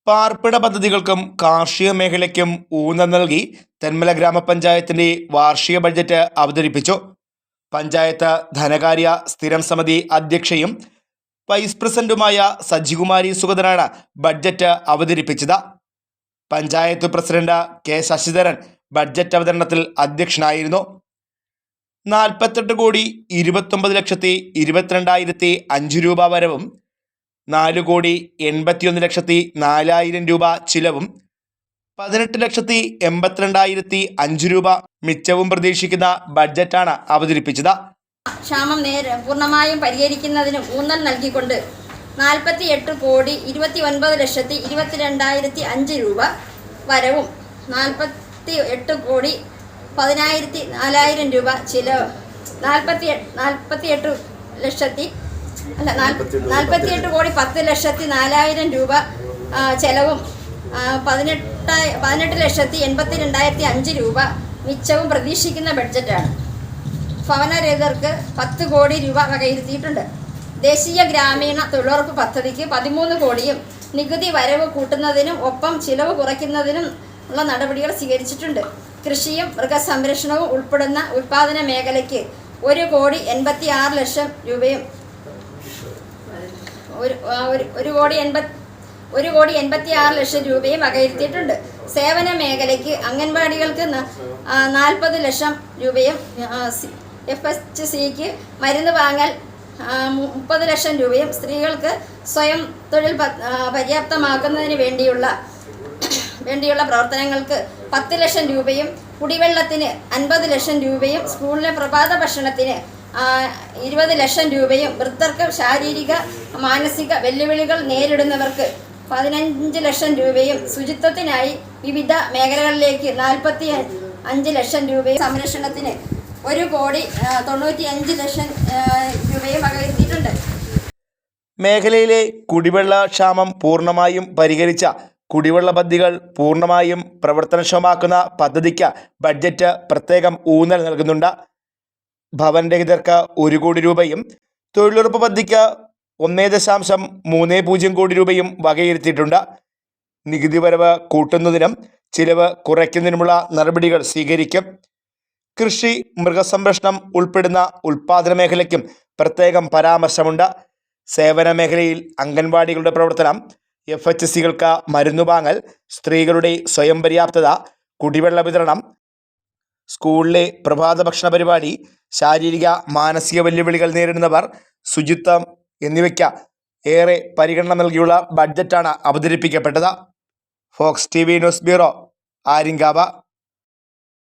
പാർപ്പിട പദ്ധതികൾക്കും കാർഷിക മേഖലയ്ക്കും ഊന്നൽ നൽകി തെന്മല ഗ്രാമപഞ്ചായത്തിന്റെ വാർഷിക ബഡ്ജറ്റ് അവതരിപ്പിച്ചു. പഞ്ചായത്ത് ധനകാര്യ സ്ഥിരം സമിതി അധ്യക്ഷയും വൈസ് പ്രസിഡന്റുമായ സജികുമാരി സുഗതനാണ് ബഡ്ജറ്റ് അവതരിപ്പിച്ചത്. Panchayat president K Sasidharan budget അവതരണത്തിൽ അധ്യക്ഷനായിരുന്നു. 48,29,22,500 രൂപ വരവും 4,81,04,000 രൂപ ചിലവും 18,82,500 രൂപ മിച്ചവും പ്രതീക്ഷിക്കുന്ന ബഡ്ജറ്റാണ് അവതരിപ്പിച്ചത്. ക്ഷാമം പൂർണ്ണമായും പരിഹരിക്കുന്നതിനും ഊന്നൽ നൽകിക്കൊണ്ട് 48,29,22,500 രൂപ വരവും 48,10,04,000 രൂപ ചിലവ് 48,10,04,000 രൂപ ചെലവും 18,82,500 രൂപ മിച്ചവും പ്രതീക്ഷിക്കുന്ന ബഡ്ജറ്റാണ്. ഭവനരഹിതർക്ക് 10 കോടി രൂപ വകയിരുത്തിയിട്ടുണ്ട്. ദേശീയ ഗ്രാമീണ തൊഴിലുറപ്പ് പദ്ധതിക്ക് 13 കോടിയും നികുതി വരവ് കൂട്ടുന്നതിനും ഒപ്പം ചിലവ് കുറയ്ക്കുന്നതിനും ഉള്ള നടപടികൾ സ്വീകരിച്ചിട്ടുണ്ട്. കൃഷിയും മൃഗസംരക്ഷണവും ഉൾപ്പെടുന്ന ഉൽപ്പാദന മേഖലയ്ക്ക് 1,86,00,000 രൂപയും 1,86,00,000 രൂപയും വകയിരുത്തിയിട്ടുണ്ട്. സേവന മേഖലയ്ക്ക് അംഗൻവാടികൾക്ക് 40,00,000 രൂപയും FHCക്ക് മരുന്ന് വാങ്ങൽ 30,00,000 രൂപയും സ്ത്രീകൾക്ക് സ്വയം തൊഴിൽ പര്യാപ്തമാക്കുന്നതിന് വേണ്ടിയുള്ള പ്രവർത്തനങ്ങൾക്ക് 10,00,000 രൂപയും കുടിവെള്ളത്തിന് 50,00,000 രൂപയും സ്കൂളിലെ പ്രഭാത ഭക്ഷണത്തിന് 20,00,000 രൂപയും വൃദ്ധർക്ക് ശാരീരിക മാനസിക വെല്ലുവിളികൾ നേരിടുന്നവർക്ക് 15,00,000 രൂപയും ശുചിത്വത്തിനായി വിവിധ മേഖലകളിലേക്ക് 45,00,000 രൂപയും സംരക്ഷണത്തിന് 1,95,00,000 രൂപയും വകയിരുത്തിയിട്ടുണ്ട്. മേഖലയിലെ കുടിവെള്ള ക്ഷാമം പൂർണ്ണമായും പരിഹരിച്ച കുടിവെള്ള പദ്ധതികൾ പൂർണ്ണമായും പ്രവർത്തനക്ഷമമാക്കുന്ന പദ്ധതിക്ക് ബഡ്ജറ്റ് പ്രത്യേകം ഊന്നൽ നൽകുന്നുണ്ട്. ഭവനരഹിതർക്ക് 1 കോടി രൂപയും തൊഴിലുറപ്പ് പദ്ധതിക്ക് 1.30 കോടി രൂപയും വകയിരുത്തിയിട്ടുണ്ട്. നികുതി വരവ് കൂട്ടുന്നതിനും ചിലവ് കുറയ്ക്കുന്നതിനുമുള്ള നടപടികൾ സ്വീകരിക്കും. കൃഷി മൃഗസംരക്ഷണം ഉൾപ്പെടുന്ന ഉൽപ്പാദന മേഖലയ്ക്കും പ്രത്യേകം പരാമർശമുണ്ട്. സേവന മേഖലയിൽ അംഗൻവാടികളുടെ പ്രവർത്തനം, FHCകൾക്ക് മരുന്ന് വാങ്ങൽ, സ്ത്രീകളുടെ സ്വയം പര്യാപ്തത, കുടിവെള്ള വിതരണം, സ്കൂളിലെ പ്രഭാത ഭക്ഷണ പരിപാടി, ശാരീരിക മാനസിക വെല്ലുവിളികൾ നേരിടുന്നവർ, ശുചിത്വം എന്നിവയ്ക്ക് ഏറെ പരിഗണന നൽകിയുള്ള ബഡ്ജറ്റാണ് അവതരിപ്പിക്കപ്പെട്ടത്. Fox TV news bureau, Aryankavu.